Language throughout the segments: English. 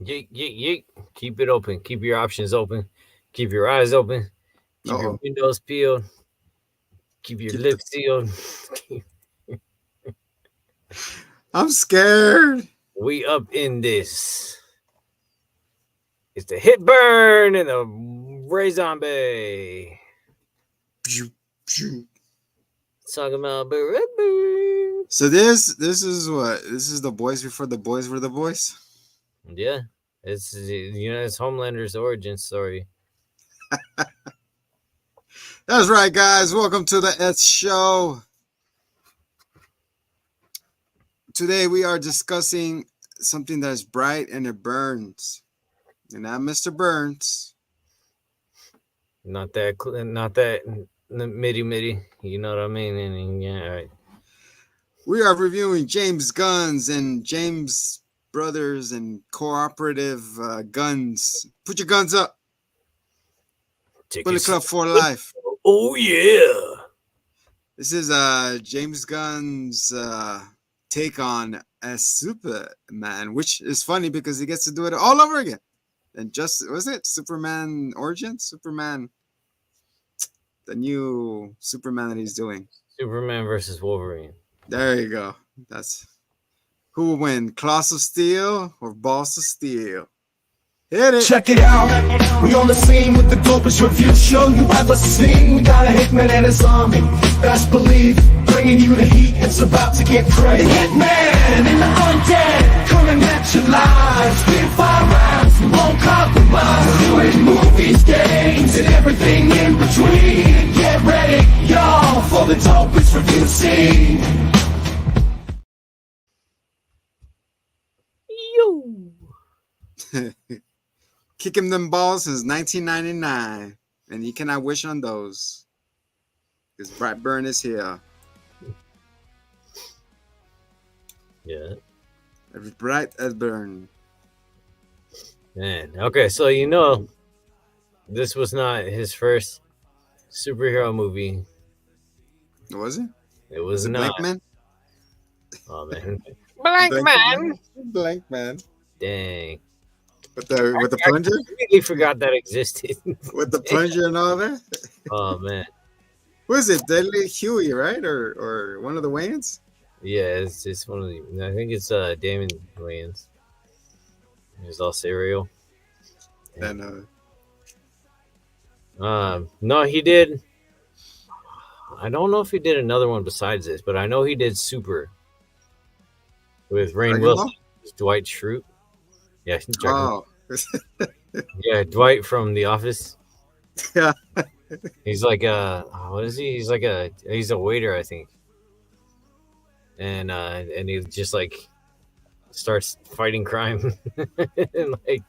Yeet, yeet, yeet. Keep it open. Keep your options open. Keep your eyes open. Keep your Uh-oh. windows peeled. Keep your Keep the... lips sealed. I'm scared. We up in this. It's the hit burn and the Ray Zombie. Pew, pew. Talking about burn. So this is what? This is the boys before the boys were the boys? Yeah. It's it's Homelander's origin story. That's right, guys. Welcome to the S Show. Today we are discussing something that's bright and it burns. And not Mr. Burns. Not that midi. You know what I mean? And yeah, all right. We are reviewing James Gunn's and James Brothers and cooperative guns. Put your guns up. Bullet Club for life. Oh yeah. This is James Gunn's take on a Superman, which is funny because he gets to do it all over again. And just was it Superman Origins? Superman, the new Superman that he's doing. Superman versus Wolverine. There you go. That's who will win, Claws of Steel or Balls of Steel? Hit it. Check it out. We on the scene with the dopest review show you ever seen. We got a hitman and a zombie. Best believe, bringing you the heat. It's about to get crazy. The hitman and the undead coming at you live. Spin 5 rounds, we won't compromise. Doing movies, games, and everything in between. Get ready, y'all, for the dopest review scene. Yo. Kick him them balls since 1999, and you cannot wish on those. Because Brightburn is here. Yeah. Every bright as burn. Man. Okay, so this was not his first superhero movie. Was it? It was it not. Blank Man? Oh man. Blank Man. Dang. With the plunger? I completely forgot that existed. With the plunger and all that? Oh man. What is it? Deadly Huey, right? Or one of the Wayans? Yeah, it's one of the. I think it's Damon Wayans. He's all cereal. And no, he did. I don't know if he did another one besides this, but I know he did Super with Rainn Wilson, Dwight Schrute. Yeah, oh. Yeah, Dwight from The Office. Yeah. He's like what is he? He's a waiter, I think. And he just like starts fighting crime. And like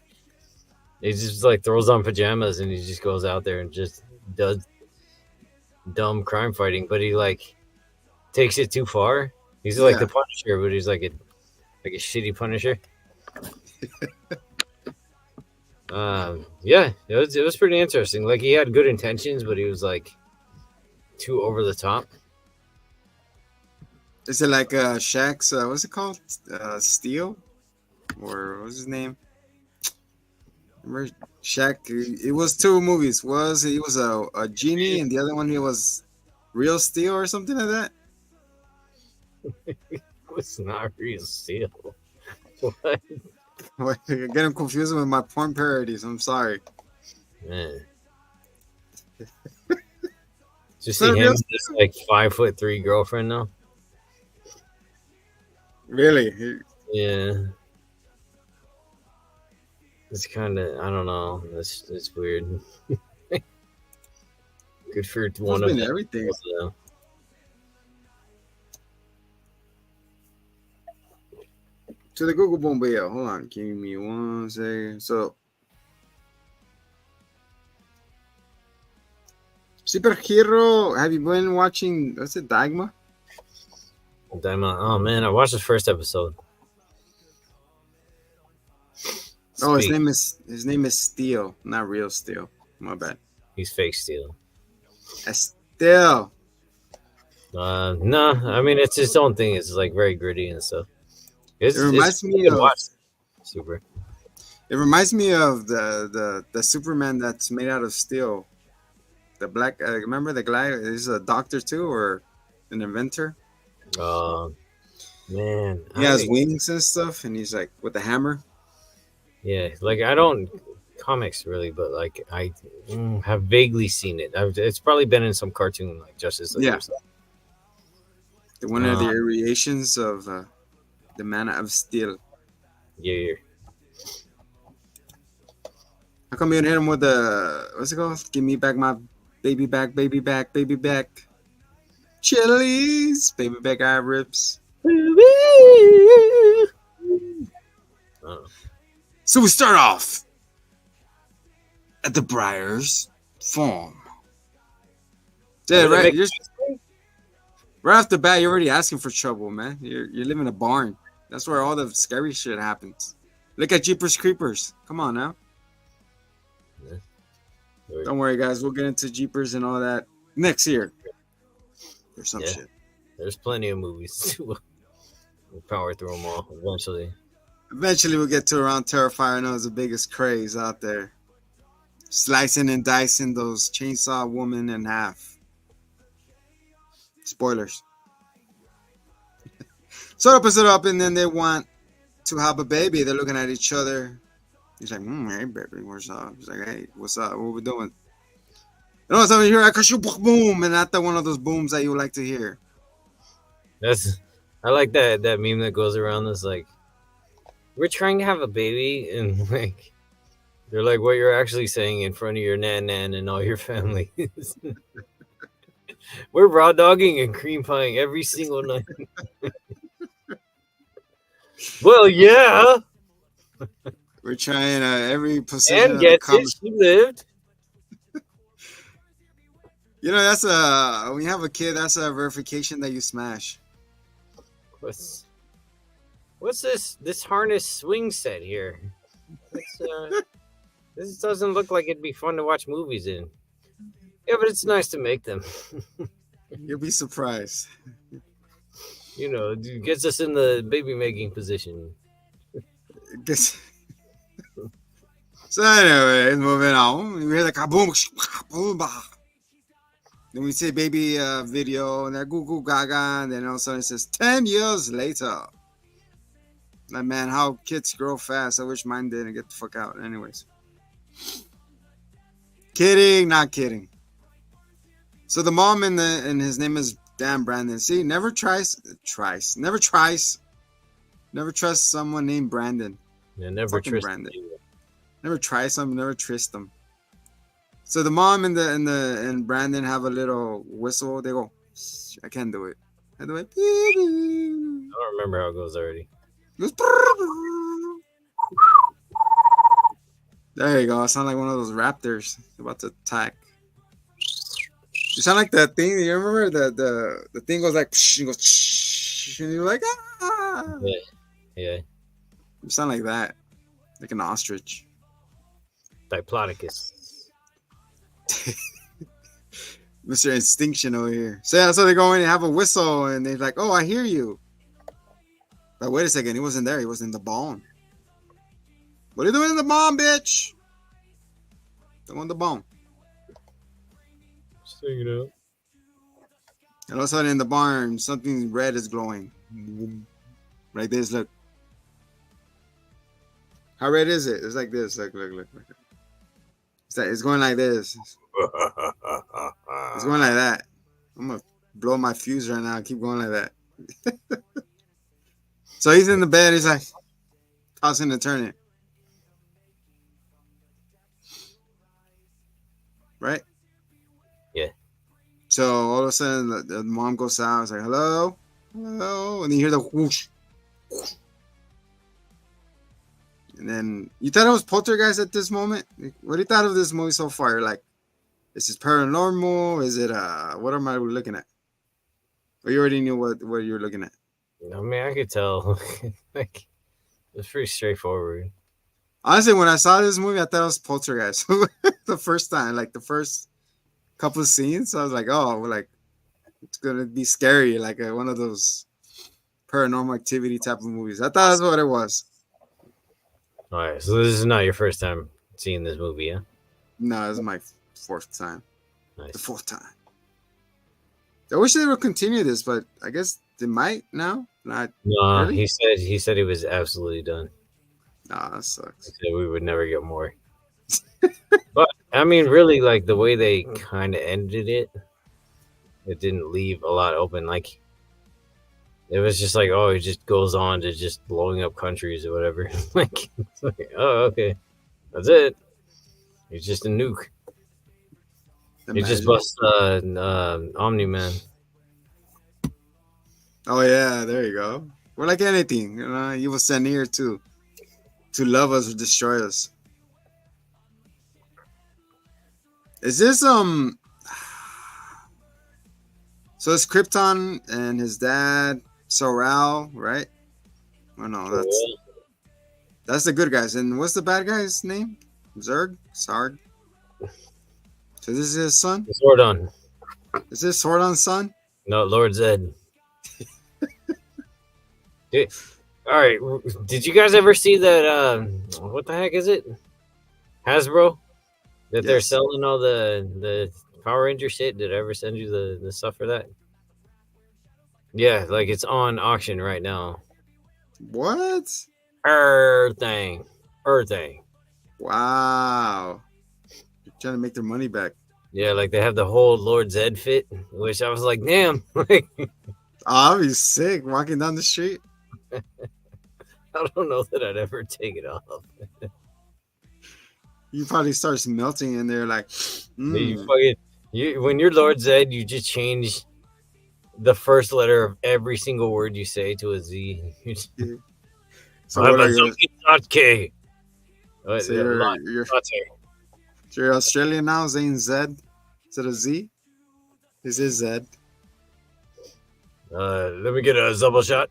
he just like throws on pajamas and he just goes out there and just does dumb crime fighting, but he like takes it too far. He's like the Punisher, but he's like a shitty Punisher. Yeah, it was pretty interesting. Like he had good intentions, but he was like too over the top. Is it like Shaq's what's it called? Steel? Or what's his name? Remember Shaq? It was 2 movies. He was a genie, and the other one he was Real Steel or something like that? It was not Real Steel. What? I get him confused with my porn parodies. I'm sorry. Man. Just see him this like 5'3" girlfriend now. Really? Yeah. It's kind of, I don't know. It's weird. Good for one of them. Everything. To the Google Boom Bill. Hold on. Give me 1 second. So, superhero. Have you been watching? What's it? Dagma? Oh man, I watched the first episode. Oh, his name is Steel, not Real Steel. My bad. He's fake Steel. Steel. No, I mean it's his own thing. It's like very gritty and stuff. It reminds me of Super. It reminds me of the Superman that's made out of steel. The black. Remember the guy? He's a doctor too, or an inventor. Uh, man, He has wings and stuff, and he's like with the hammer. yeah, like I don't comics really, but like I have vaguely seen it. It's probably been in some cartoon like Justice League Yeah. or something. One of the variations of the Man of Steel. Yeah. How come you didn't hit him with the what's it called? Give me back my baby back, baby back, baby back. Chilies, baby back eye ribs. So we start off at the Breyer's farm. Yeah, right. Right off the bat, you're already asking for trouble, man. You live in a barn. That's where all the scary shit happens. Look at Jeepers Creepers. Come on now. Don't worry, guys. We'll get into Jeepers and all that next year. There's some shit. There's plenty of movies. We'll power through them all eventually. Eventually, we'll get to around Terrifier. I know it's the biggest craze out there. Slicing and dicing those chainsaw women in half. Spoilers. So it opens it up, and then they want to have a baby. They're looking at each other. He's like, hey, baby, what's up? He's like, hey, what's up? What we doing? And all of a sudden, you hear, boom, and not one of those booms that you like to hear. I like that meme that goes around that's like, we're trying to have a baby, and like, they're like, what you're actually saying in front of your nan and all your family. We're raw dogging and cream pieing every single night. Well, yeah. We're trying every position. And gets it. She lived. You know, that's when you have a kid, that's a verification that you smash. What's this harness swing set here? This doesn't look like it'd be fun to watch movies in. Yeah, but it's nice to make them. You'll be surprised. You know, it gets us in the baby making position. So anyway, moving on. We hear the kaboom, boom, bah. Then we see baby video, and that goo goo gaga, and then all of a sudden it says 10 years later. Like, man, how kids grow fast. I wish mine didn't. Get the fuck out. Anyways. Kidding, not kidding. So the mom and his name is Dan Brandon. See, never trust someone named Brandon. Yeah, never trust Brandon. Never try something, never trust them. So the mom and Brandon have a little whistle. They go, I can't do it. I do it. I don't remember how it goes already. It goes, there you go. I sound like one of those raptors about to attack. You sound like that thing. You remember the thing goes like, and goes, and you're like, ah. Yeah. You sound like that, like an ostrich. Diplodocus. Mr. Instinction over here. So yeah, so they go in and have a whistle, and they're like, "Oh, I hear you." But wait a second, he wasn't there. He was in the barn. What are you doing in the barn, bitch? Don't want the barn. Just hang it out. And all of a sudden, in the barn, something red is glowing. Like this. Look. How red is it? It's like this. Look. It's going like this. It's going like that. I'm gonna blow my fuse right now. Keep going like that. So he's in the bed. He's like tossing and turning. Right? Yeah. So all of a sudden the mom goes out. It's like, hello? Hello? And you hear the whoosh. And then you thought it was poltergeist at this moment? What do you thought of this movie so far? Like, is this paranormal? Is it what am I looking at? Or you already knew what you were looking at? I mean, I could tell. Like, it's pretty straightforward. Honestly, when I saw this movie, I thought it was poltergeist. The first time, like the first couple of scenes, I was like, oh, like it's gonna be scary, like one of those paranormal activity type of movies. I thought that's what it was. All right, so this is not your first time seeing this movie, yeah? No, this is my fourth time. Nice. The fourth time. I wish they would continue this, but I guess they might now. Not No, really. he said he was absolutely done. Nah, that He sucks. said we would never get more. But I mean, really, like the way they kind of ended it, it didn't leave a lot open. Like it was just like, oh, it just goes on to just blowing up countries or whatever. Like, it's like, oh, okay, that's it. He's just a nuke. He just Imagine. busts Omni Man. Oh yeah, there you go. We're like anything, you know. You will send here to love us or destroy us. Is this So it's Krypton and his dad, Sorrel, right? Oh no, that's the good guys. And what's the bad guy's name? Zurg? Sarg? So this is his son? Zordon. Is this Sordon's son? No, Lord Zed. Dude, all right, did you guys ever see that? What the heck is it? Hasbro that they're Yes. selling all the Power Ranger shit. Did I ever send you the stuff for that? Yeah, like it's on auction right now. What? Everything. Wow. You're trying to make their money back. Yeah, like they have the whole Lord Zed fit, which I was like, damn. Like, Oh, I'll be sick walking down the street. I don't know that I'd ever take it off. You probably starts melting in there like When you're Lord Zed, you just change the first letter of every single word you say to a Z. So what are you? K. So you're Australian now, saying Z instead of Z? This is Z. Let me get a double shot.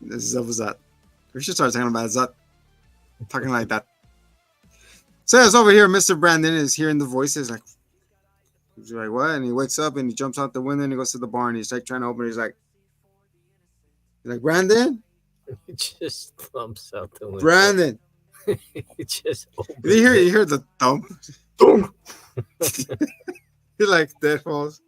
This is that. We should start talking about that. Talking like that. So it's over here. Mr. Brandon is hearing the voices. He's like, what? And he wakes up and he jumps out the window and he goes to the bar and he's like trying to open it. He's like, Brandon? It just thumps out the window. Brandon. It just opens. You hear the thump? Thump. He like dead falls.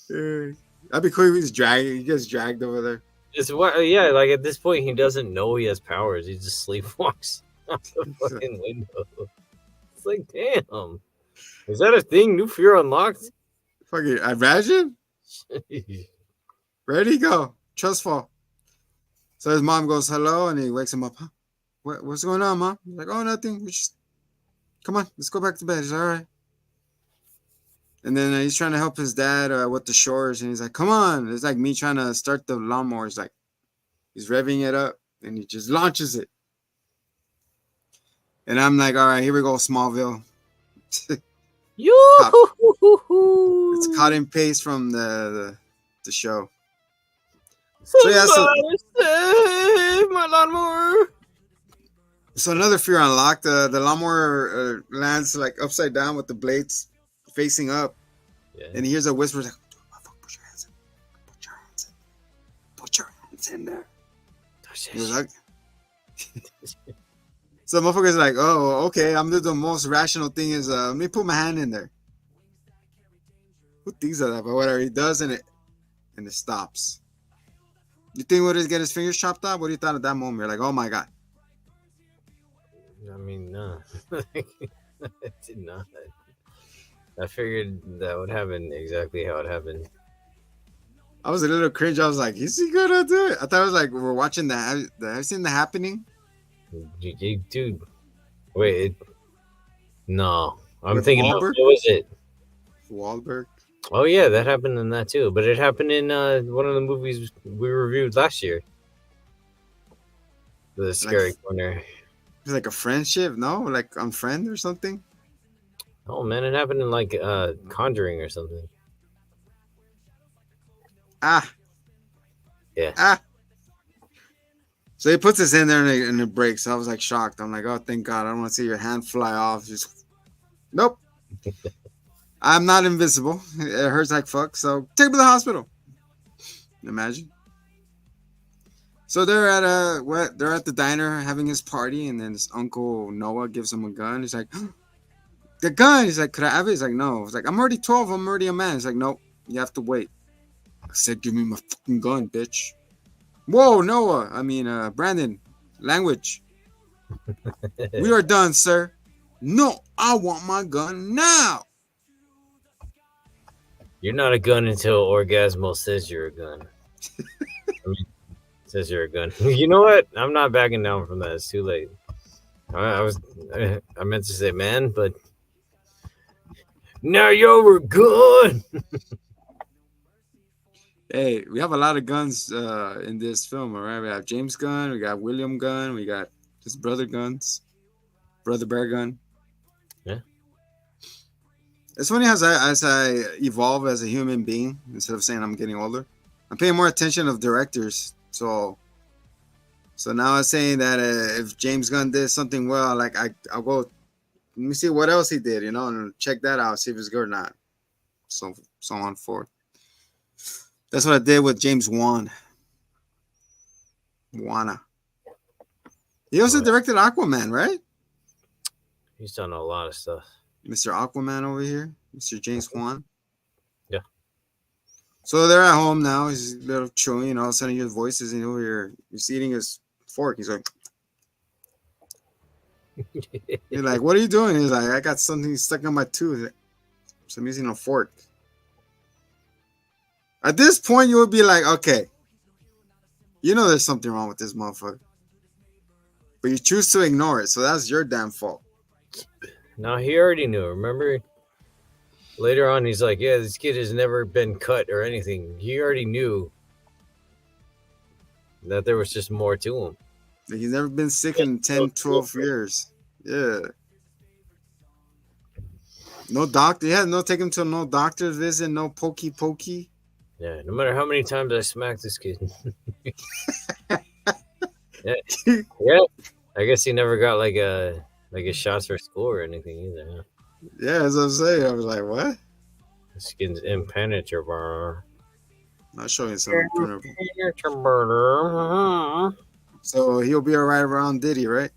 That'd be cool if he gets dragged over there. It's what, yeah, like at this point he doesn't know he has powers. He just sleepwalks out the fucking window. It's like, damn. Is that a thing? New fear unlocked? Fucking imagine. Ready, go. Trust fall. So his mom goes, hello, and he wakes him up. Huh? What's going on, Mom? He's like, oh, nothing. Come on, let's go back to bed. He's all right. And then he's trying to help his dad with the chores, and he's like, come on. It's like me trying to start the lawnmower. It's like he's revving it up, and he just launches it. And I'm like, all right, here we go, Smallville. It's cut and paste from the show. So yeah, save my lawnmower. So another fear unlocked. The lawnmower lands like upside down with the blades facing up, and he hears a whisper like, "Put your hands in. Put your hands in. Put your hands in there." He was like, so motherfucker's like, "Oh, okay. I'm the most rational thing is let me put my hand in there." Who thinks of that? But whatever, he does, and it stops. You think would he get his fingers chopped off? What do you thought at that moment? You're like, oh my god. I mean, no. I did not. I figured that would happen exactly how it happened. I was a little cringe. I was like, is he gonna do it? I thought it was like we're watching have you seen The Happening? Dude, wait. No. I'm With thinking, Wahlberg? what was it? Wahlberg. Oh, yeah, that happened in that too. But it happened in one of the movies we reviewed last year. The Scary Corner. It's like a friendship, no? Like Unfriend or something? Oh, man, it happened in like Conjuring or something. Ah. Yeah. Ah. So he puts this in there and it breaks. I was like shocked. I'm like, oh, thank God. I don't want to see your hand fly off. Just nope. I'm not invisible. It hurts like fuck. So take me to the hospital. Imagine. So they're at the diner having his party, and then his uncle Noah gives him a gun. He's like, the gun. He's like, could I have it? He's like, no. He's like, I'm already 12. I'm already a man. He's like, nope. You have to wait. I said, give me my fucking gun, bitch. Whoa, Noah. I mean, Brandon. Language. We are done, sir. No, I want my gun now. You're not a gun until Orgasmo says you're a gun. I mean, says you're a gun. You know what? I'm not backing down from that. It's too late. I meant to say man, but now you're a gun. Hey, we have a lot of guns in this film, all right? We have James Gunn, we got William Gunn, we got his brother Guns, brother Bear Gun. Yeah. It's funny as I evolve as a human being, instead of saying I'm getting older, I'm paying more attention of directors. So now I'm saying that if James Gunn did something well, like I'll go, let me see what else he did, and check that out, see if it's good or not. So on and forth. That's what I did with James Wan. Wana. He also directed Aquaman, right? He's done a lot of stuff. Mr. Aquaman over here, Mr. James Wan. Yeah. So they're at home now. He's a little chewing, and all of a sudden he hears voices, and over here he's eating his fork. He's like, he's like, what are you doing? He's like, I got something stuck on my tooth, so I'm using a fork. At this point, you would be like, okay, there's something wrong with this motherfucker. But you choose to ignore it, so that's your damn fault. No, he already knew. Remember? Later on, he's like, yeah, this kid has never been cut or anything. He already knew that there was just more to him. Like he's never been sick in 10, 12 years. Yeah. No doctor. Yeah, no take him to no doctor's visit, no pokey. Yeah, no matter how many times I smack this kid. yeah. I guess he never got like a shots for school or anything either. Huh? Yeah, as I'm saying, I was like, what? This kid's impenetrable. Not showing something impenetrable. So he'll be alright around Diddy, right?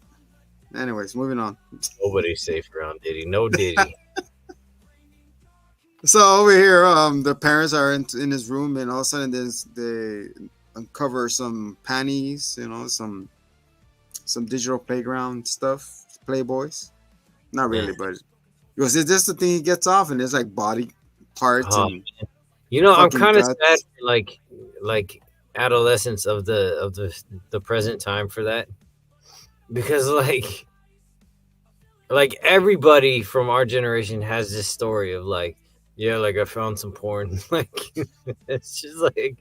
Anyways, moving on. Nobody's safe around Diddy. No Diddy. So over here, the parents are in his room, and all of a sudden they uncover some panties, some digital playground stuff, Playboys. Not really, but because it's just the thing he gets off, and there's like body parts. And I'm kind of sad for like adolescence of the present time for that, because like everybody from our generation has this story of like. Yeah, like I found some porn. Like it's just like,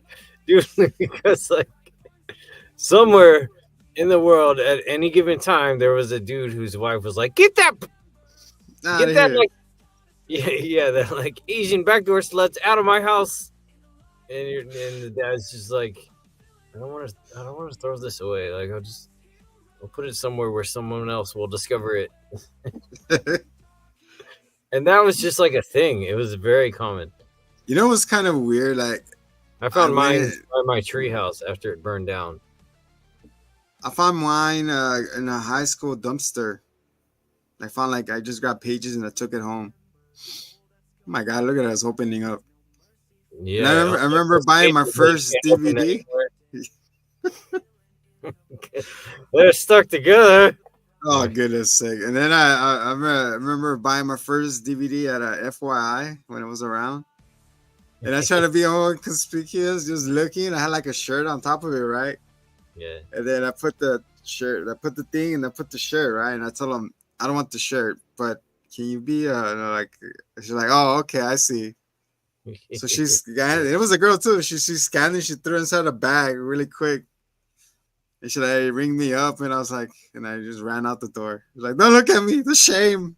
dude, because like somewhere in the world at any given time there was a dude whose wife was like, get that, like, that like Asian backdoor sluts out of my house, and the dad's just like, I don't want to throw this away. Like I'll put it somewhere where someone else will discover it. And that was just like a thing. It was very common. It was kind of weird. Like I found mine by my treehouse after it burned down. I found mine in a high school dumpster. I found I just got pages and I took it home. Oh my God, look at us opening up. Yeah. I remember buying my first DVD. They're stuck together. Oh, goodness sake. And then I remember buying my first DVD at a FYI when it was around. And I tried to be all conspicuous, just looking. I had like a shirt on top of it, right? Yeah. And then I put the shirt, I put the thing, and I put the shirt, right? And I told him, I don't want the shirt, but can you be she's like, oh, okay, I see. So she scanned it. It was a girl too. She scanned it, she threw it inside a bag really quick. And she ring me up, and I was like, and I just ran out the door. She's like, don't look at me, the shame.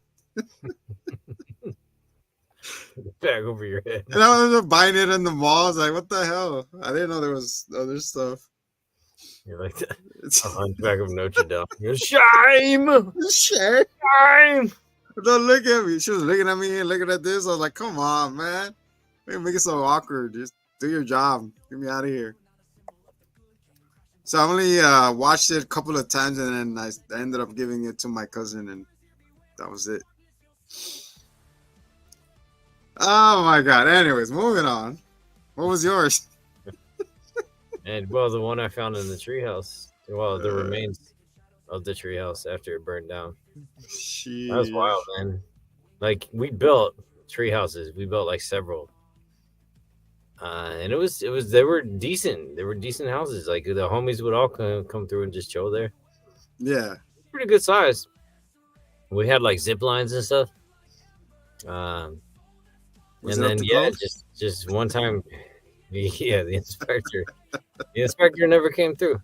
Bag over your head. And I was buying it in the mall. I was like, what the hell? I didn't know there was other stuff. You're like the Hunchback of Notre Dame. Shame! Shame! Don't look at me. She was looking at me and looking at this. I was like, come on, man. Make it so awkward. Just do your job. Get me out of here. So I only watched it a couple of times, and then I ended up giving it to my cousin, and that was it. Oh my god. Anyways, moving on. What was yours? And well, the one I found in the treehouse. Well, the remains of the treehouse after it burned down. That was wild, man. Like we built tree houses. We built like several. And it was they were decent. They were decent houses. Like the homies would all come through and just chill there. Yeah. Pretty good size. We had like zip lines and stuff. And then just one time, yeah, the inspector never came through.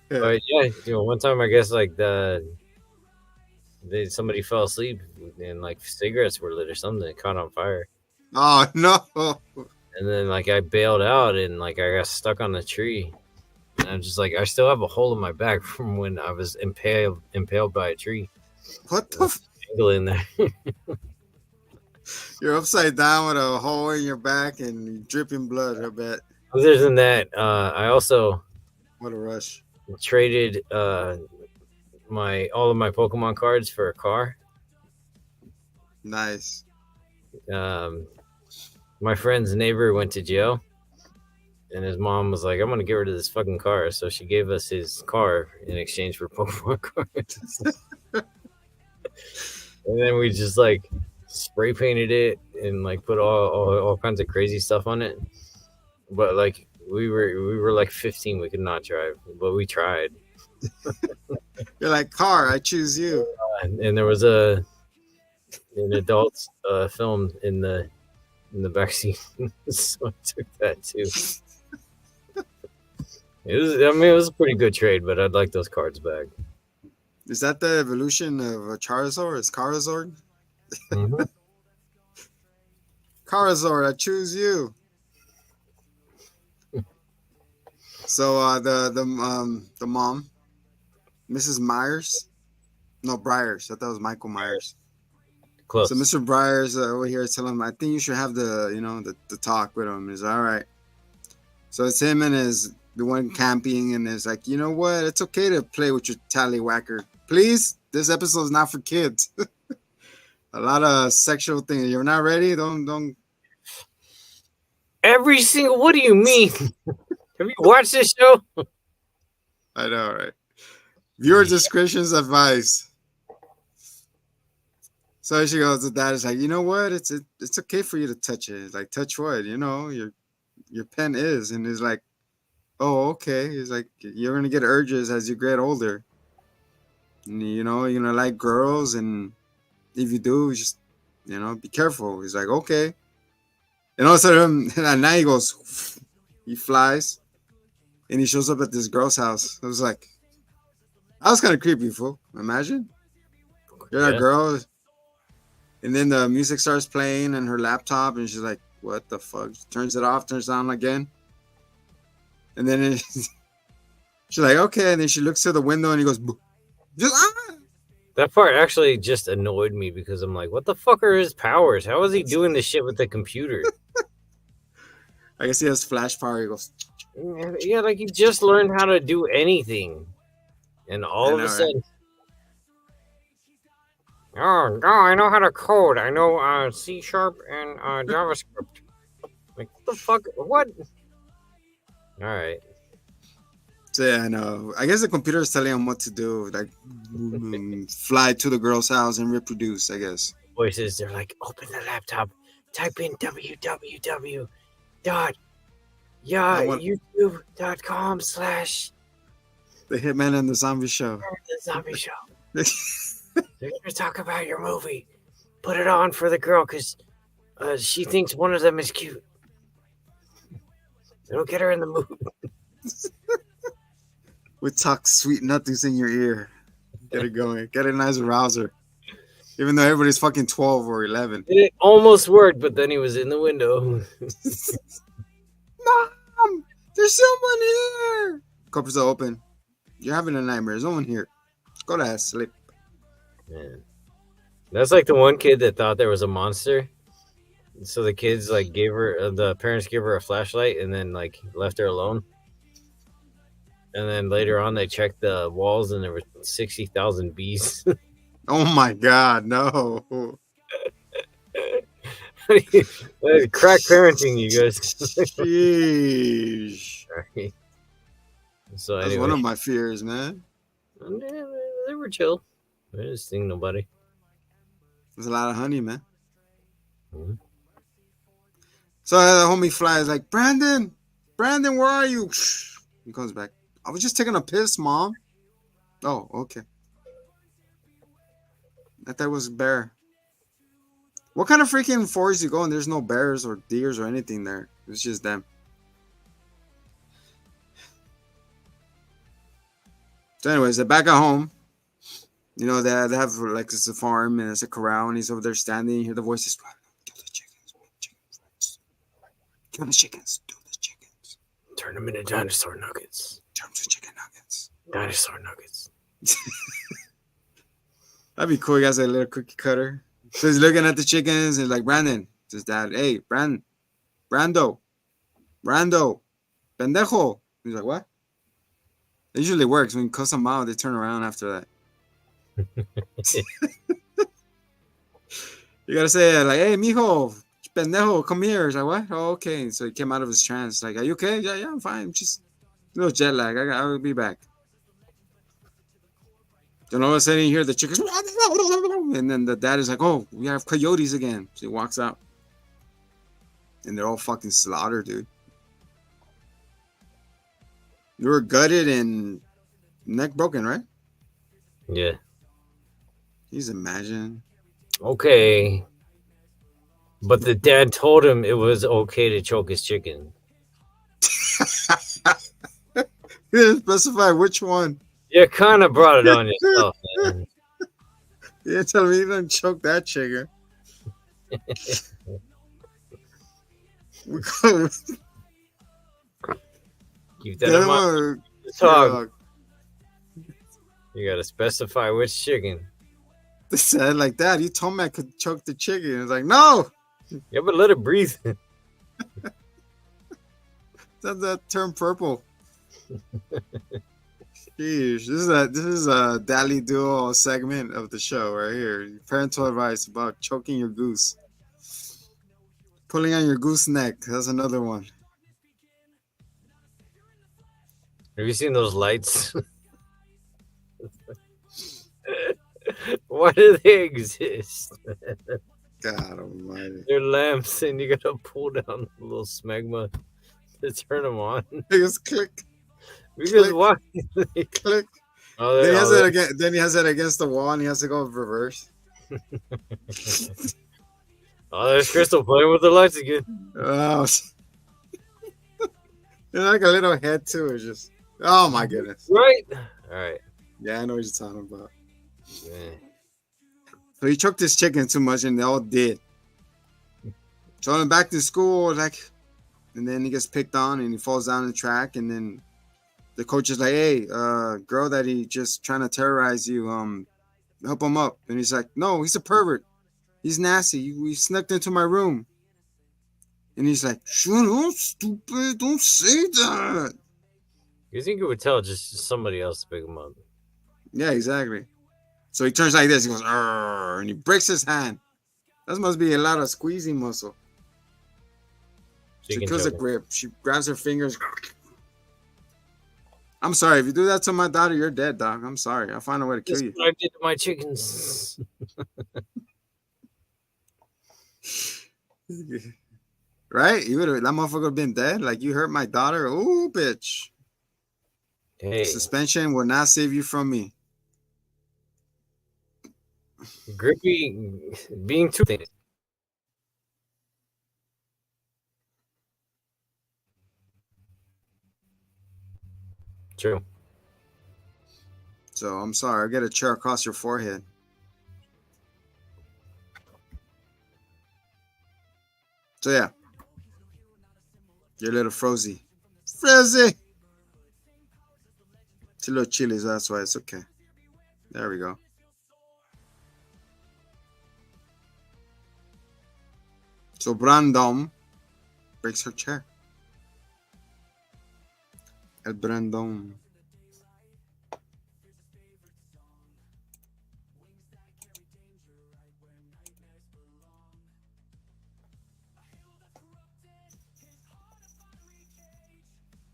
But yeah, one time I guess like somebody fell asleep and like cigarettes were lit or something. It caught on fire. Oh no. And then like I bailed out and like I got stuck on the tree. And I'm just like I still have a hole in my back from when I was impaled by a tree. What the angle in there? You're upside down with a hole in your back and dripping blood, I bet. Other than that, I also what a rush. Traded all of my Pokemon cards for a car. Nice. My friend's neighbor went to jail, and his mom was like, "I'm gonna get rid of this fucking car." So she gave us his car in exchange for Pokemon cards. And then we just like spray painted it and like put all kinds of crazy stuff on it. But like we were like 15, we could not drive, but we tried. You're like, car, I choose you. And there was an adult film in the backseat, so I took that too. It was a pretty good trade, but I'd like those cards back. Is that the evolution of a Charizard? It's Charizard? Mm-hmm. Charizard, I choose you. So the mom, Mrs. Myers, no Briars. I thought it was Michael Myers. Close. So Mr. Briars over here telling him, I think you should have the talk with him. He's all right. So it's him and the one camping, and it's like, you know what? It's okay to play with your tallywhacker. Please, this episode is not for kids. A lot of sexual things. You're not ready? Don't. Every single. What do you mean? Have you watched this show? I know, right? Viewer discretion's advised. So she goes to dad. It's like, you know what? It's okay for you to touch it. It's like, touch what? You know, your pen is. And he's like, oh, okay. He's like, you're gonna get urges as you get older. And you know, you're gonna like girls, and if you do, just be careful. He's like, okay. And all of a sudden, at night he goes, he flies, and he shows up at this girl's house. I was like, I was kind of creepy, fool. Imagine you're a girl, and then the music starts playing on her laptop, and she's like, what the fuck? She turns it off, turns it on again. And then she's like, okay. And then she looks to the window and he goes, That part actually just annoyed me because I'm like, what the fuck are his powers? How is he doing this shit with the computer? I guess he has flash power. He goes, yeah, like he just learned how to do anything. And all of a sudden, right? Oh, I know how to code. I know C# and JavaScript. Like, what the fuck? What? All right. So yeah, I know. I guess the computer is telling him what to do, like fly to the girl's house and reproduce. I guess voices. They're like, open the laptop, type in www.youtube.com/ The Hitman and the Zombie Show. The Zombie Show. They're gonna talk about your movie. Put it on for the girl because she thinks one of them is cute. It'll get her in the mood. We talk sweet nothings in your ear. Get it going. Get a nice arouser. Even though everybody's fucking 12 or 11. It almost worked, but then he was in the window. Mom! There's someone here! Covers are open. You're having a nightmare. There's no one here. Go to sleep. Man. That's like the one kid that thought there was a monster. So the kids like the parents gave her a flashlight and then like left her alone. And then later on, they checked the walls, and there were 60,000 bees. Oh my God, no. Crack parenting, you guys. Sheesh. Sorry. So That's anyway, one of my fears, man. they were chill. They didn't sting nobody. There's a lot of honey, man. Mhm. So the homie flies like, Brandon, where are you? He comes back. I was just taking a piss, Mom. Oh, okay. I thought it was a bear. What kind of freaking forest you go and there's no bears or deers or anything there? It's just them. So anyways, they're back at home. You know, they have like it's a farm and it's a corral and he's over there standing. You hear the voices. Kill the chickens. Kill the chickens. Do the chickens. Turn them into dinosaur nuggets. Turn them to chicken nuggets. Dinosaur nuggets. That'd be cool. He has a little cookie cutter. So he's looking at the chickens and like, Brandon, it's his dad. Hey, Brando, pendejo. He's like, what? It usually works. When you cuss them out, they turn around after that. You gotta say like, hey, mijo, pendejo, come here. He's like, what? Oh, okay. So he came out of his trance. Like, are you okay? Yeah, I'm fine. Just a little jet lag. I'll be back. Then all of a sudden you hear the chickens, and then the dad is like, oh, we have coyotes again. So he walks out. And they're all fucking slaughtered, dude. They were gutted and neck broken, right? Yeah. Please imagine. Okay. But the dad told him it was okay to choke his chicken. You didn't specify which one. You kind of brought it on yourself, man. You didn't tell me you didn't choke that chicken. Keep that in mind. Talk. You gotta specify which chicken. They said like that. You told me I could choke the chicken. It's like, no. Yeah, but let it breathe. That turn purple. Sheesh. This is a Dally Duo segment of the show right here. Parental advice about choking your goose. Pulling on your goose neck. That's another one. Have you seen those lights? Why do they exist? God almighty. They're lamps, and you gotta pull down the little smegma to turn them on. They just click. Because Click. why? Click. Oh, Then he has it again. Then he has it against the wall, and he has to go reverse. Oh, there's Crystal playing with the lights again. Oh, it's like a little head too. It's just, oh my goodness. Right? All right. Yeah, I know what you're talking about. Yeah. So he choked his chicken too much, and they all did. So I'm back to school, like, and then he gets picked on, and he falls down the track, and then the coach is like, "Hey, girl that he just trying to terrorize you, help him up." And he's like, "No, he's a pervert. He's nasty. He snuck into my room." And he's like, "Shut up, stupid! Don't say that." You think it would tell just somebody else to pick him up? Yeah, exactly. So he turns like this. He goes, "Arr," and he breaks his hand. That must be a lot of squeezing muscle. She kills a grip. She grabs her fingers. I'm sorry. If you do that to my daughter, you're dead, dog. I'm sorry. I'll find a way to kill you. That's what I did to my chickens. Right? You would have, that motherfucker would have been dead. Like, you hurt my daughter. Ooh, bitch. Hey, Suspension will not save you from me. Grippy being too things. True. So I'm sorry. I'll get a chair across your forehead. So yeah. You're a little frozy. Frozy! It's a little chilly, so that's why it's okay. There we go. So Brandon breaks her chair. El Brandon.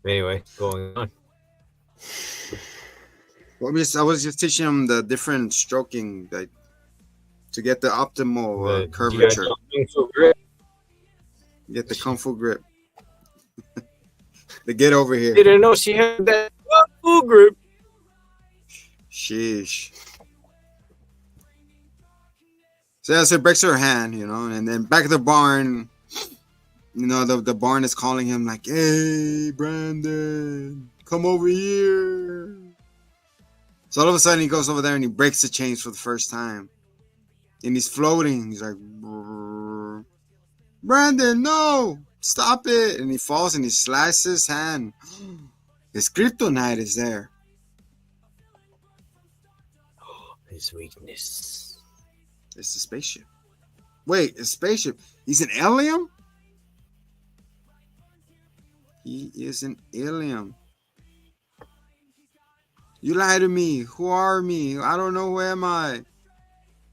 Anyway, going on. Well, I was just teaching him the different stroking, like to get the optimal curvature, get the kung fu grip. To get over here. Didn't know she had that full grip. Sheesh. So yeah, so it breaks her hand, you know, and then back at the barn, you know, the barn is calling him like, "Hey, Brandon, come over here." So all of a sudden he goes over there and he breaks the chains for the first time. And he's floating. He's like, "Brrr. Brandon, no, stop it." And he falls and he slices his hand. His kryptonite is there. His weakness. It's a spaceship. Wait, a spaceship? He's an alien? He is an alien. You lie to me. Who are me? I don't know. Who am I?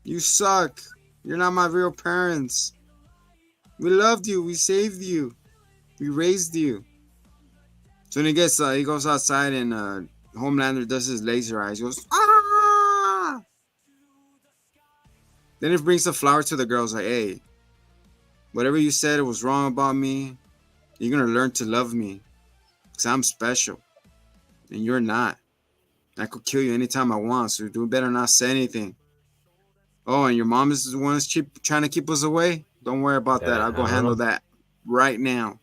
You suck. You're not my real parents. We loved you. We saved you. We raised you. So when he goes outside and Homelander does his laser eyes. He goes, ah! Then he brings the flower to the girls like, "Hey, whatever you said it was wrong about me, you're going to learn to love me. Because I'm special. And you're not. I could kill you anytime I want, so you better not say anything. Oh, and your mom is the one that's trying to keep us away? Don't worry about that. I'll go handle that right now.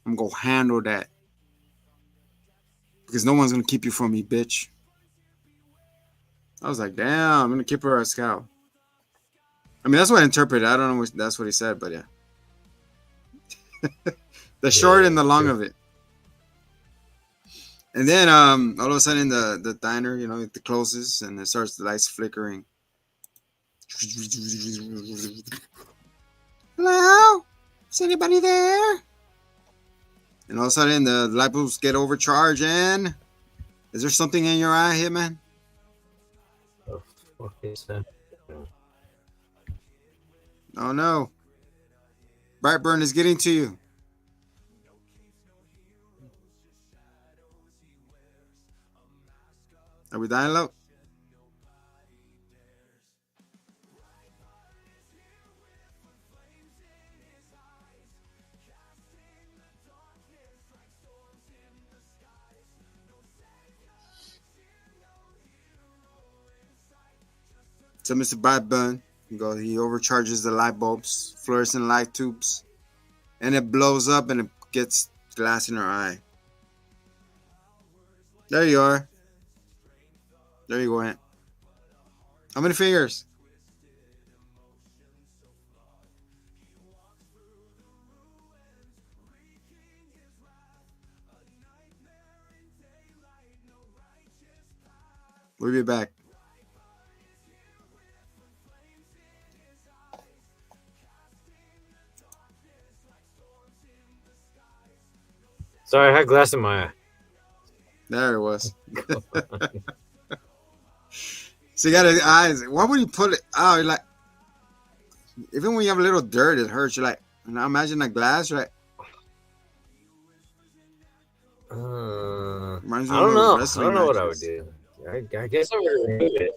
I'm going to handle that. Because no one's going to keep you from me, bitch." I was like, damn, I'm going to keep her a scout. I mean, that's what I interpreted. I don't know if that's what he said, but yeah. The short and the long of it. And then all of a sudden the diner, you know, it closes and it starts the lights flickering. Hello? Is anybody there? And all of a sudden the light bulbs get overcharged and is there something in your eye, Hitman? What is that? Oh no. Brightburn is getting to you. Are we dying low? So Mr. Brightburn, he overcharges the light bulbs, fluorescent light tubes, and it blows up and it gets glass in her eye. There you are. There you went. How many fingers? We'll be back. Sorry, I had glass in my eye. There it was. So you got his eyes. Why would you put it? Oh, you're like, even when you have a little dirt, it hurts. You're like, now imagine a glass. You're like, I don't know. I don't know what I would do. I guess I would remove it.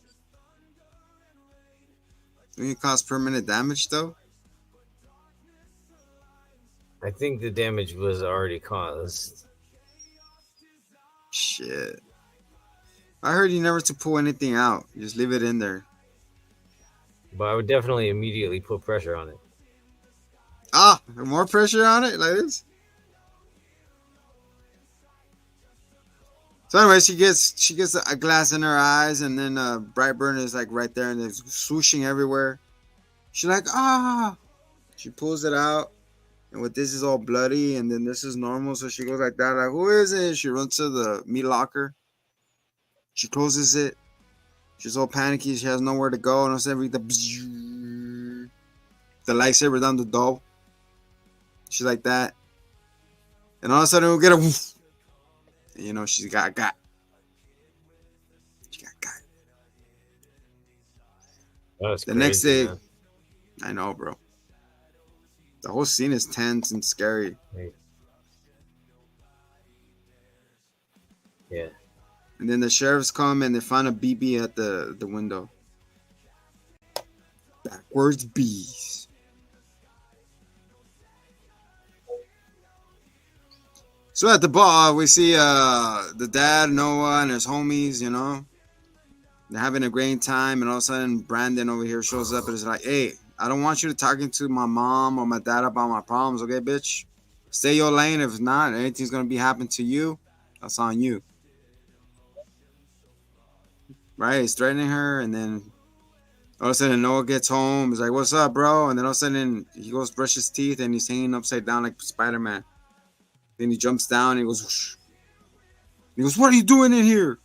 Think it cause permanent damage though? I think the damage was already caused. Shit. I heard you never to pull anything out. You just leave it in there. But I would definitely immediately put pressure on it. Ah, more pressure on it like this? So anyway, she gets a glass in her eyes, and then Brightburn is like right there, and it's swooshing everywhere. She's like, ah! She pulls it out, and with this is all bloody, and then this is normal, so she goes like that, like, who is it? She runs to the meat locker. She closes it. She's all panicky. She has nowhere to go, and all of a sudden, the lightsaber down the door. She's like that, and all of a sudden, we'll get a woof. You know, she's got. She got. That's The crazy, next day, man. I know, bro. The whole scene is tense and scary. Hey. Yeah. And then the sheriffs come and they find a BB at the window. Backwards bees. So at the bar, we see the dad, Noah, and his homies, you know. They're having a great time, and all of a sudden, Brandon over here shows up and is like, hey, I don't want you to talking to my mom or my dad about my problems, okay, bitch? Stay your lane. If not, anything's going to be happening to you, that's on you. Right? He's threatening her, and then all of a sudden, Noah gets home. He's like, what's up, bro? And then all of a sudden, he goes brush his teeth, and he's hanging upside down like Spider-Man. Then he jumps down, and he goes, whoosh. He goes, what are you doing in here?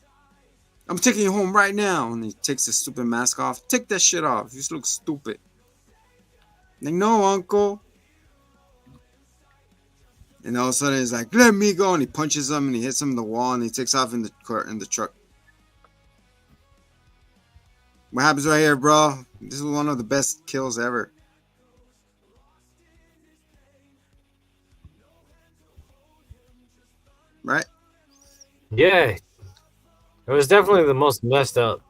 I'm taking you home right now. And he takes his stupid mask off. Take that shit off. You just look stupid. Like, no, uncle. And all of a sudden, he's like, let me go. And he punches him, and he hits him in the wall, and he takes off in the truck. What happens right here, bro? This is one of the best kills ever. Right? Yeah. It was definitely the most messed up.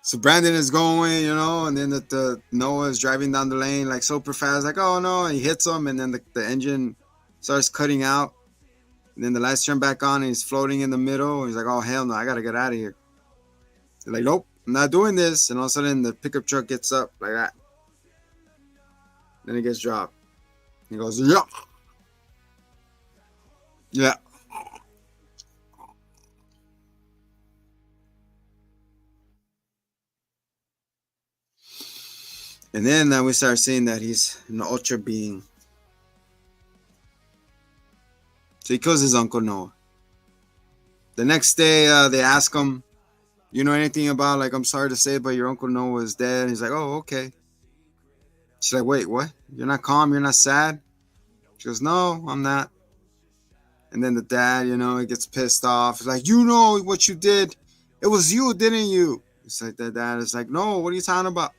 So Brandon is going, you know, and then the Noah is driving down the lane like super fast, like, oh no, and he hits him, and then the engine starts cutting out. And then the lights turn back on, and he's floating in the middle. And he's like, oh, hell no, I got to get out of here. They're like, nope, I'm not doing this. And all of a sudden, the pickup truck gets up like that. Then it gets dropped. He goes, yeah. Yeah. And then we start seeing that he's an ultra being. So he kills his uncle Noah. The next day, they ask him, you know anything about, like, I'm sorry to say, but your uncle Noah is dead. And he's like, oh, okay. She's like, wait, what? You're not calm? You're not sad? She goes, no, I'm not. And then the dad, you know, he gets pissed off. He's like, you know what you did? It was you, didn't you? It's like the dad is like, no, what are you talking about?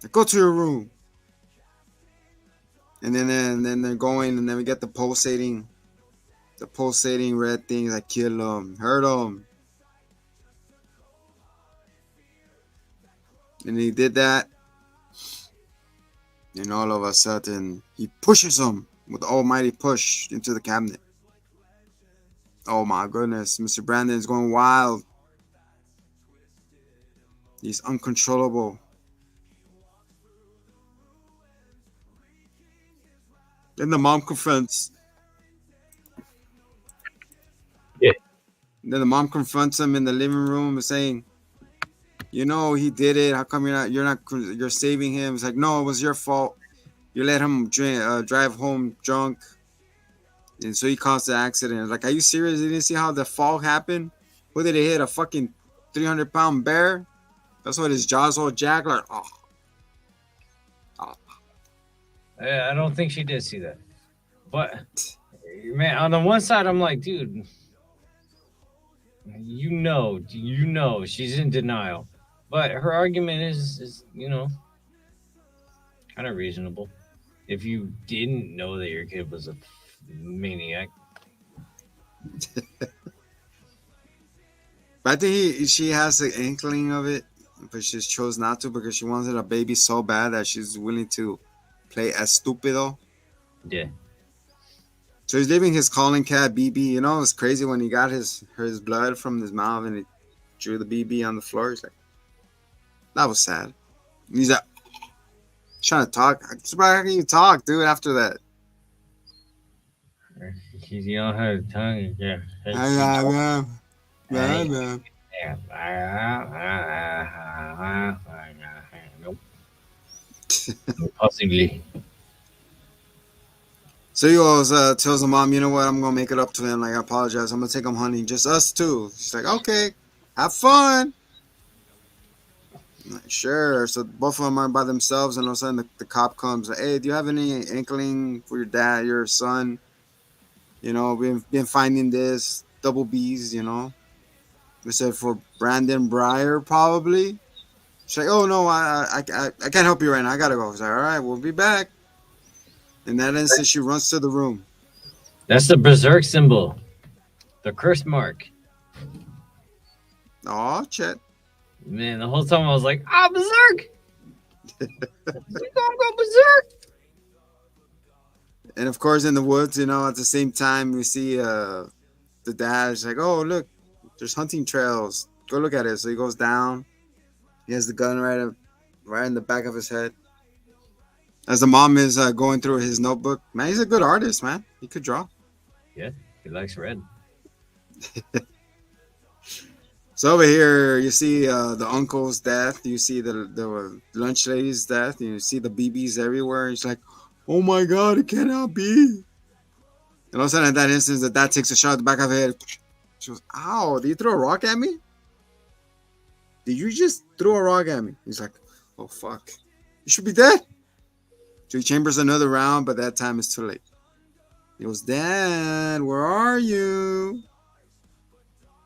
Like, go to your room. And then they're going, and then we get the pulsating red things that kill him, hurt him. And he did that. And all of a sudden, he pushes him with the almighty push into the cabinet. Oh my goodness, Mr. Brandon is going wild. He's uncontrollable. Then the mom confronts. Yeah. Then the mom confronts him in the living room, saying, "You know he did it. How come you're saving him?" It's like, "No, it was your fault. You let him drive home drunk, and so he caused the accident." Like, are you serious? You didn't see how the fall happened? Who did he hit? A fucking 300-pound bear? That's what his jaw's all jacked. Like, oh. I don't think she did see that. But, man, on the one side, I'm like, dude, you know, she's in denial. But her argument is kind of reasonable. If you didn't know that your kid was a maniac. But I think she has the inkling of it, but she chose not to because she wanted a baby so bad that she's willing to play as stupido. Yeah. So he's leaving his calling cat BB. You know, it's crazy when he got his blood from his mouth and he drew the BB on the floor. He's like, that was sad. And he's like, trying to talk. I'm surprised how can you talk, dude, after that? You don't have a tongue. Yeah. Nope. Possibly. So he goes, tells the mom, you know what, I'm going to make it up to him. Like, I apologize. I'm going to take him hunting. Just us two. She's like, okay, have fun. I'm like, sure. So both of them are by themselves, and all of a sudden the cop comes. Like, hey, do you have any inkling for your son? You know, we've been finding this. Double B's, you know. They said for Brandon Breyer, probably. She's like, oh, no, I can't help you right now. I got to go. He's like, all right, we'll be back. In that instant, she runs to the room. That's the berserk symbol. The curse mark. Oh, Chet. Man, the whole time I was like, berserk! You gonna go berserk? And of course, in the woods, at the same time, we see the dad is like, oh, look, there's hunting trails. Go look at it. So he goes down. He has the gun right in the back of his head. As the mom is going through his notebook. Man, he's a good artist, man. He could draw. Yeah, he likes red. So over here, you see the uncle's death. You see the lunch lady's death. You see the BBs everywhere. He's like, oh my God, it cannot be. And all of a sudden, at that instance, the dad takes a shot at the back of her head. She goes, ow, did you throw a rock at me? Did you just throw a rock at me? He's like, oh, fuck. You should be dead. So he chambers another round, but that time it's too late. He goes, Dad, where are you?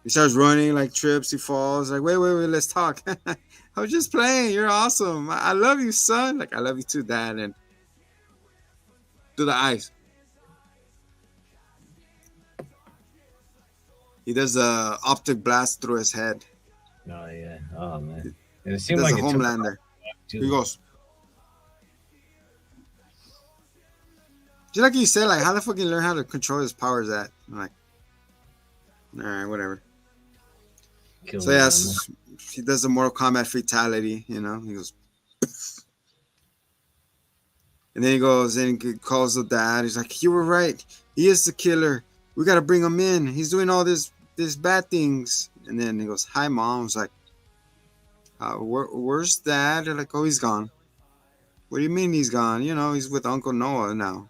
He starts running, like trips. He falls. Like, wait, let's talk. I was just playing. You're awesome. I love you, son. Like, I love you too, Dad. And to the eyes. He does a optic blast through his head. Oh, yeah. Oh, man. And it He seemed does like a it took Homelander. too. He goes. Just like you said, like, how the fuck you learn how to control his powers at? I'm like, all right, whatever. Kill So, him. yes, he does the Mortal Kombat fatality, He goes, and then he goes and he calls the dad. He's like, you were right. He is the killer. We got to bring him in. He's doing all this bad things. And then he goes, hi, Mom. I was like, where's Dad? They're like, oh, he's gone. What do you mean he's gone? He's with Uncle Noah now.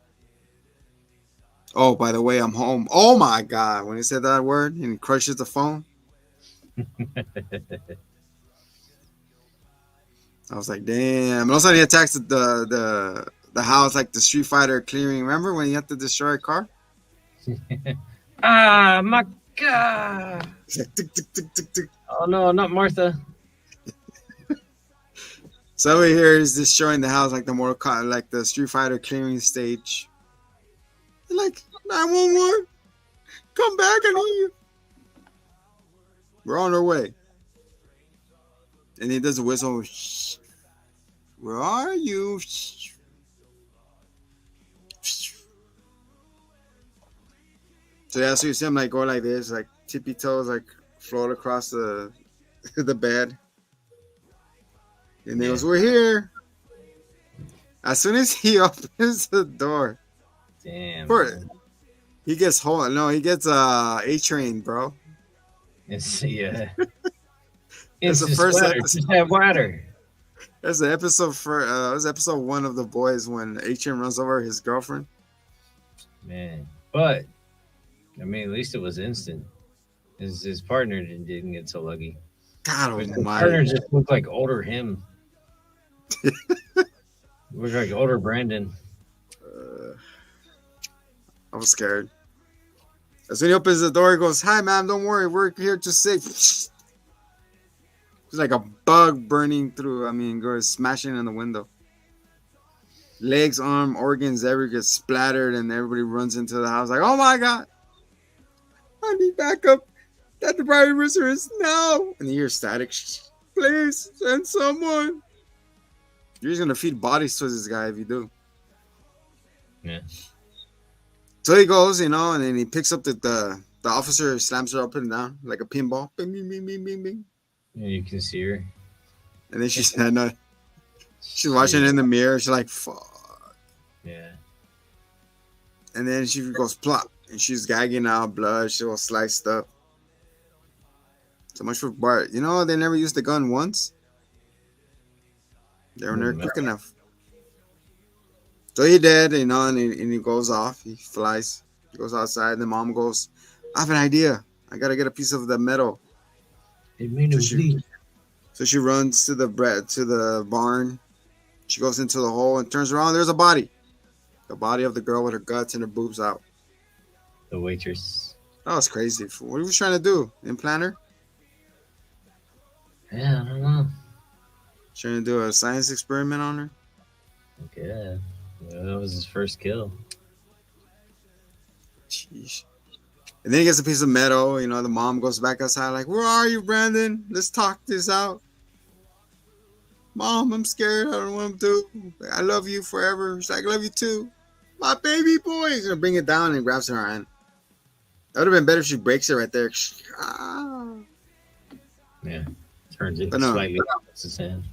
Oh, by the way, I'm home. Oh, my God. When he said that word and he crushes the phone. I was like, damn. And also he attacks the house like the Street Fighter clearing. Remember when he had to destroy a car? My God. He's like, tick, tick, tick, tick, tick. Oh, no, not Martha. So over here is destroying the house like like the Street Fighter clearing stage. They're like, 911, come back, I need you. We're on our way. And he does a whistle. Where are you? So yeah, so you see him like go like this, like tippy toes, like float across the the bed. And he goes, we're here. As soon as he opens the door, Damn. he gets A-Train, bro. It's, yeah. It's the Instant first splatter. episode. Just that water. That's the episode for it was episode 1 of The Boys when A-Train runs over his girlfriend. Man. But, I mean, at least it was instant. His partner didn't get so lucky. God His almighty. partner just looked like older him. Looked like older Brandon. I was scared. As soon as he opens the door, he goes, hi, ma'am, don't worry. We're here to save. It's like a bug burning through. Goes smashing in the window. Legs, arm, organs, everything gets splattered, and everybody runs into the house like, oh my God. I need backup. Dr. Breyer Wizard is now. And you hear static. Please send someone. You're just going to feed bodies to this guy if you do. Yeah. So he goes, and then he picks up the officer, slams her up and down like a pinball. Bing, bing, bing, bing, bing, bing. Yeah, you can see her. And then she's watching in the mirror. She's like, fuck. Yeah. And then she goes plop. And she's gagging out blood. She's all sliced up. So much for Bart. They never used the gun once. They were never quick enough. So he dead, and he goes off. He flies. He goes outside. The mom goes, I have an idea. I got to get a piece of the metal. It made him bleed. So she runs to the barn. She goes into the hole and turns around. There's a body. The body of the girl with her guts and her boobs out. The waitress. That was crazy. What are we trying to do? Implant her? Yeah, I don't know. Trying to do a science experiment on her? Yeah. Yeah, that was his first kill. Jeez. And then he gets a piece of metal. You know, the mom goes back outside, like, "Where are you, Brandon? Let's talk this out." Mom, I'm scared. I don't want to. I love you forever. She's like, "I love you too, my baby boy." He's gonna bring it down and grabs her hand. That would have been better if she breaks it right there. Ah. Yeah, turns it But no. slightly against his hand.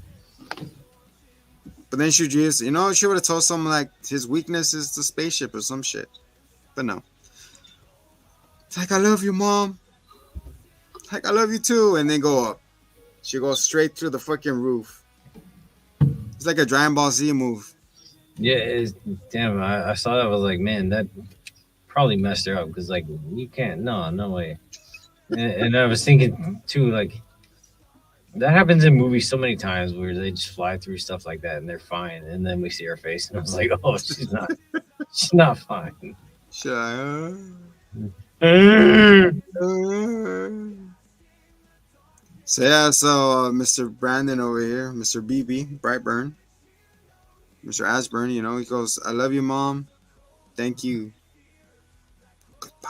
But then she just, you know, she would have told someone like his weakness is the spaceship or some shit. But no. It's like, "I love you, Mom." It's like, "I love you too." And then go up. She goes straight through the fucking roof. It's like a Dragon Ball Z move. Yeah, damn. I saw that. I was like, man, that probably messed her up because like you can't. No way. And I was thinking too, like that happens in movies so many times where they just fly through stuff like that and they're fine, and then we see her face and I was like, oh, she's not fine. So yeah, so Mr. Brandon over here, Mr. BB, Brightburn, Mr. Ashburn, you know, he goes, "I love you, Mom. Thank you. Goodbye."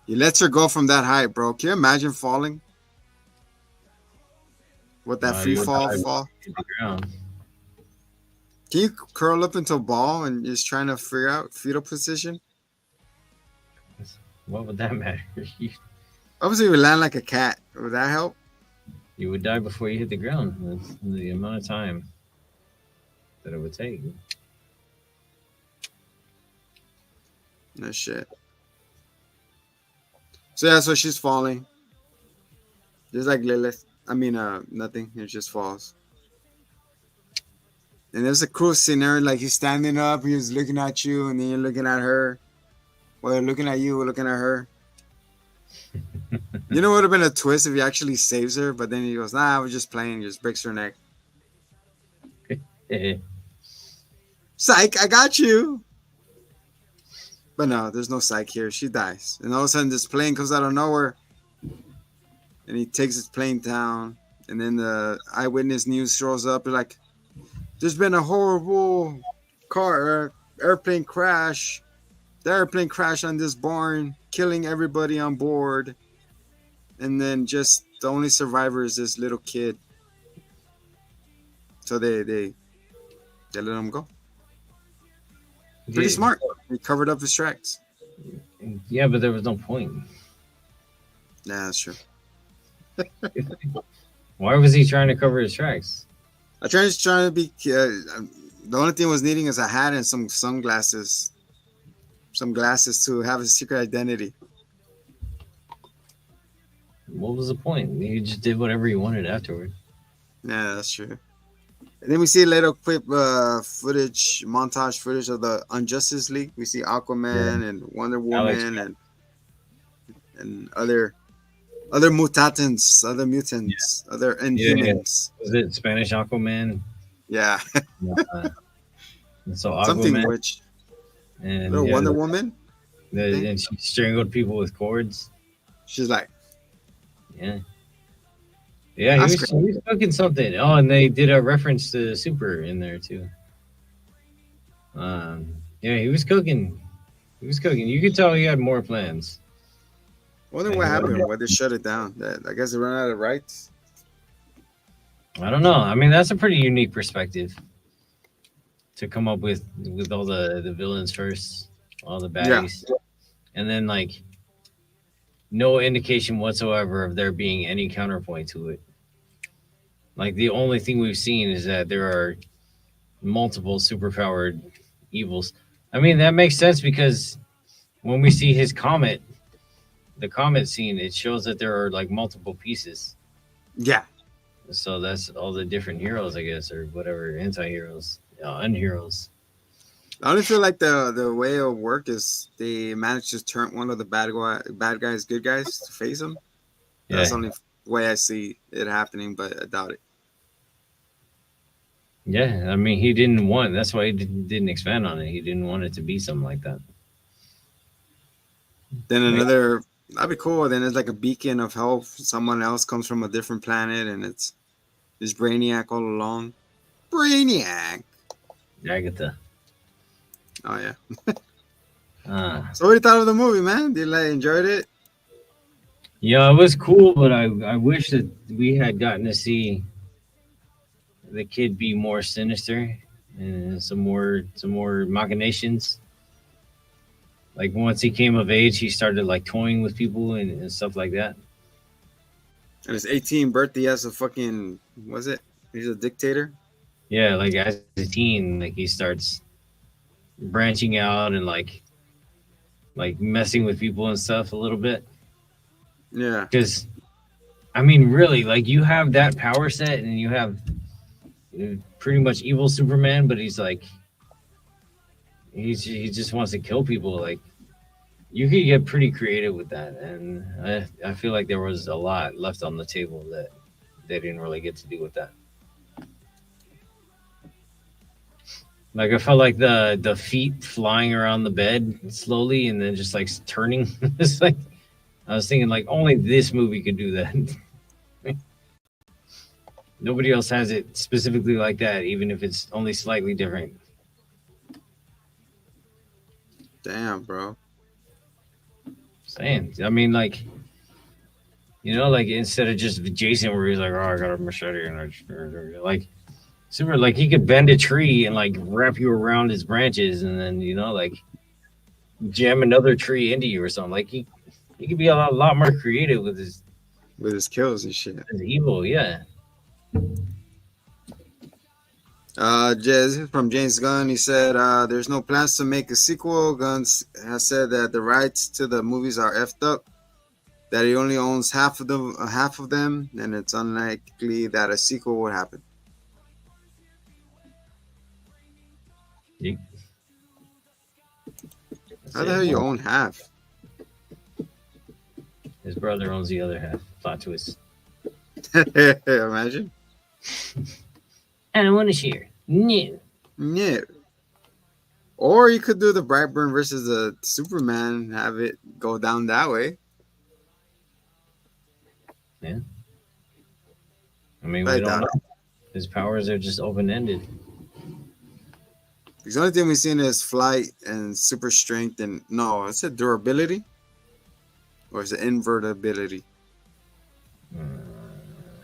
He lets her go from that height, bro. Can you imagine falling? With that free You would fall? hit the ground. Can you curl up into a ball and just trying to figure out fetal position? What would that matter? Obviously, you land like a cat. Would that help? You would die before you hit the ground. That's the amount of time that it would take. No shit. So yeah, so she's falling. Just like Lilith. I mean, nothing. It just falls. And there's a cool scenario, like he's standing up, he's looking at you, and then you're looking at her. Well, looking at you, we're looking at her. You know what would have been a twist if he actually saves her, but then he goes, "Nah, I was just playing," just breaks her neck. Psych, I got you. But no, there's no psych here. She dies. And all of a sudden, this plane comes out of nowhere. And he takes his plane down. And then the eyewitness news shows up. They're like, "There's been a horrible airplane crash. The airplane crashed on this barn, killing everybody on board. And then just the only survivor is this little kid." So they let him go. Pretty smart. He covered up his tracks. Yeah, but there was no point. Nah, that's true. Why was he trying to cover his tracks? I trying to be. The only thing was needing is a hat and some sunglasses, some glasses to have a secret identity. What was the point? He just did whatever he wanted afterward. Yeah, that's true. And then we see a little quick montage footage of the Unjustice League. We see Aquaman and Wonder Woman and other mutants, other Inhumans. Was it Spanish Aquaman? Yeah. So Aquaman, something which. And Wonder Woman. And she strangled people with cords. She's like, yeah, he was cooking something. Oh, and they did a reference to Super in there too. Yeah, he was cooking. You could tell he had more plans. Wonder what happened. Why they shut it down? I guess they ran out of rights. I don't know. I mean, that's a pretty unique perspective to come up with all the villains first, all the baddies, and then like no indication whatsoever of there being any counterpoint to it. Like the only thing we've seen is that there are multiple superpowered evils. I mean, that makes sense because when we see his comet, the comet scene, it shows that there are like multiple pieces. Yeah. So that's all the different heroes, I guess, or whatever, anti-heroes, unheroes. I only feel like the way it'll work is they manage to turn one of the bad guys good guys to face them. Yeah. That's the only way I see it happening, but I doubt it. Yeah, I mean, he didn't want. That's why he didn't expand on it. He didn't want it to be something like that. Then that'd be cool. Then it's like a beacon of help. Someone else comes from a different planet, and it's Brainiac all along. Brainiac. Agatha. Oh yeah. Uh, So what do you thought of the movie, man? Did you enjoyed it? yeah, it was cool, but I wish that we had gotten to see the kid be more sinister and some more machinations. Like once he came of age, he started like toying with people and stuff like that. And his 18th birthday as a fucking was it? He's a dictator. Yeah, like as a teen, like he starts branching out and like messing with people and stuff a little bit. Yeah. Because I mean, really, like you have that power set and you have pretty much evil Superman, but he's like he just wants to kill people. Like you could get pretty creative with that, and I feel like there was a lot left on the table that they didn't really get to do with that. Like I felt like the feet flying around the bed slowly and then just like turning. It's like I was thinking like only this movie could do that. Nobody else has it specifically like that, even if it's only slightly different. Damn, bro. Saying, I mean, like like instead of just Jason, where he's like, "Oh, I got a machete," and like super, like he could bend a tree and like wrap you around his branches, and then like jam another tree into you or something. Like he could be a lot more creative with With his kills and shit. his evil. Yeah, This is from James Gunn. He said, "There's no plans to make a sequel. Gunn has said that the rights to the movies are effed up. That he only owns half of them, and it's unlikely that a sequel would happen." He- How the hell you own half? His brother owns the other half. Plot twist. Imagine. I don't want to share. No. Yeah. Or you could do the Brightburn versus the Superman, have it go down that way. Yeah. I mean, I we don't doubt know. His powers are just open ended. The only thing we've seen is flight and super strength, and no, it's a durability, or is it invertibility?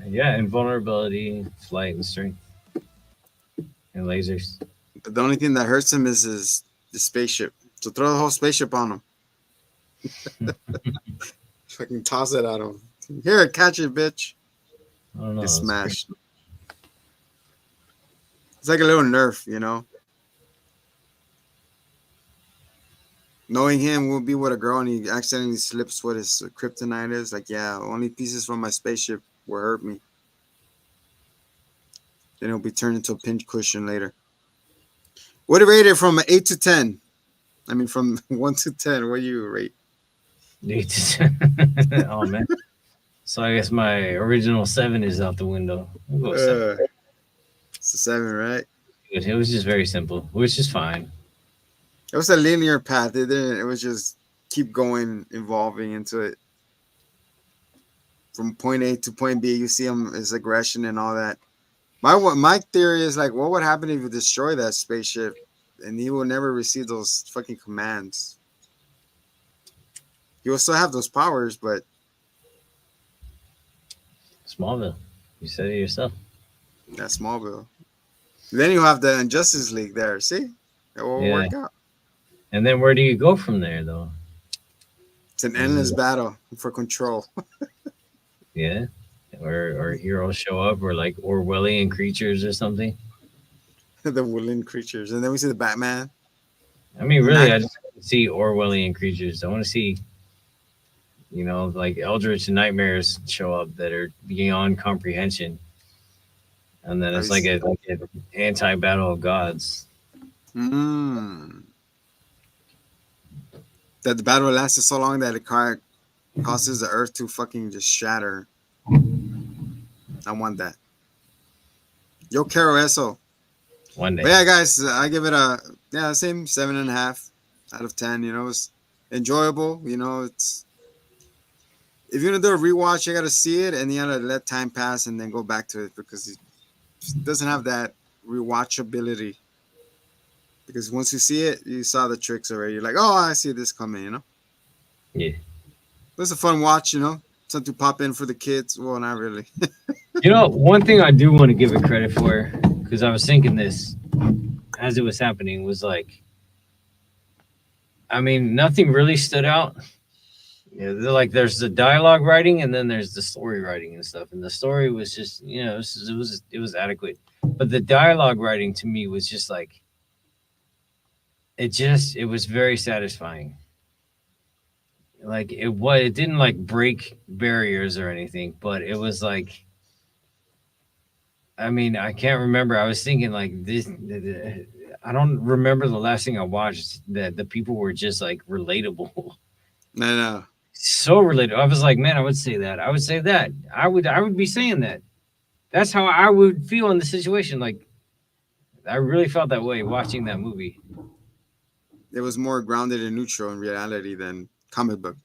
Yeah, invulnerability, flight, and strength, and lasers. But the only thing that hurts him is the spaceship. So throw the whole spaceship on him. Fucking toss it at him. Here, catch it, bitch. I don't know. Get It's smashed. It's like a little nerf, Knowing him will be with a girl and he accidentally slips what his kryptonite is. Like, yeah, only pieces from my spaceship will hurt me. Then he'll be turned into a pinch cushion later. What do you rate it from 8 to 10? I mean, from 1 to 10, what do you rate? Oh man. So I guess my original 7 is out the window. We'll go 7. It's a 7, right? It was just very simple, which is fine. It was a linear path. It was just keep going, evolving into it. From point A to point B, you see his aggression and all that. My theory is like, what would happen if you destroy that spaceship and he will never receive those fucking commands? He will still have those powers, but Smallville. You said it yourself. that's Smallville. Then you have the Injustice League there. See? It will work out. And then where do you go from there, though? It's an endless battle for control. Yeah. Or heroes show up, or like Orwellian creatures or something. The wooden creatures. And then we see the Batman. I mean, really, I just want to see Orwellian creatures. I want to see, like eldritch nightmares show up that are beyond comprehension. And then it's like an anti-battle of gods. That the battle lasted so long that it causes the earth to fucking just shatter. I want that. Yo quiero eso. One day. But yeah, guys, I give it same 7.5 out of 10. It's enjoyable. It's if you're gonna do a rewatch, you gotta see it and you gotta let time pass and then go back to it because it doesn't have that rewatchability. because once you see it, you saw the tricks already. You're like, oh, I see this coming, you know. Yeah. But it's a fun watch, you know. Something to pop in for the kids. Well, not really. You know, one thing I do want to give it credit for, because I was thinking this as it was happening, was like, I mean, nothing really stood out. Yeah, like there's the dialogue writing and then there's the story writing and stuff. And the story was just, you know, it was adequate. But the dialogue writing to me was just like it was very satisfying. Like it didn't like break barriers or anything, but it was like, I mean, I can't remember. I was thinking like this. I don't remember the last thing I watched that the people were just like relatable. No. So relatable. I was like, man, I would say that. I would say that. I would be saying that. That's how I would feel in the situation. Like, I really felt that way watching that movie. It was more grounded and neutral in reality than comic book.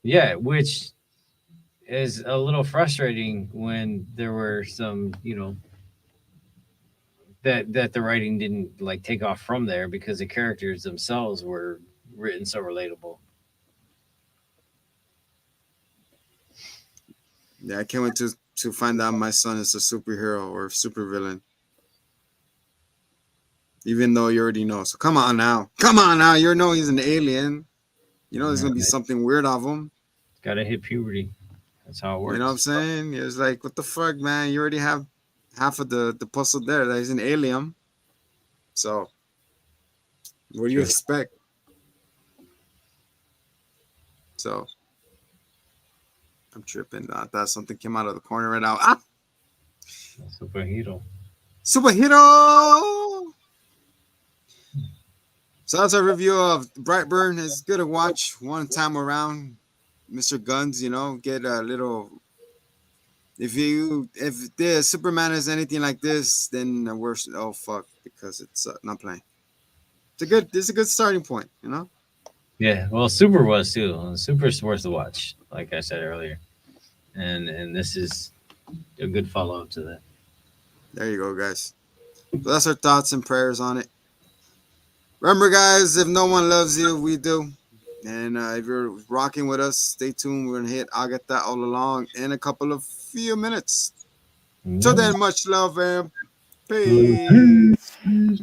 Yeah, which is a little frustrating when there were some, you know, that the writing didn't like take off from there because the characters themselves were written so relatable. Yeah, I can't wait to find out my son is a superhero or supervillain. Even though you already know. So come on now. Come on now. You know he's an alien. You know there's gonna be something weird of him. Gotta hit puberty. That's how it works. You know what I'm saying? It's like, what the fuck, man? You already have half of the puzzle there. That he's an alien. So what do you expect? So I'm tripping. I thought something came out of the corner right now. Ah! Superhero. Superhero! So that's our review of Brightburn. It's good to watch one time around. Mr. Guns, you know, get a little. If the Superman is anything like this, then we're fuck, because it's not playing. It's a good starting point, you know. Yeah, well, Super was too. Super's worth the watch, like I said earlier, and this is a good follow up to that. There you go, guys. So that's our thoughts and prayers on it. Remember, guys, if no one loves you, we do. And if you're rocking with us, stay tuned. We're gonna hit Agatha all along in a couple of few minutes. Yeah. So then, much love and peace.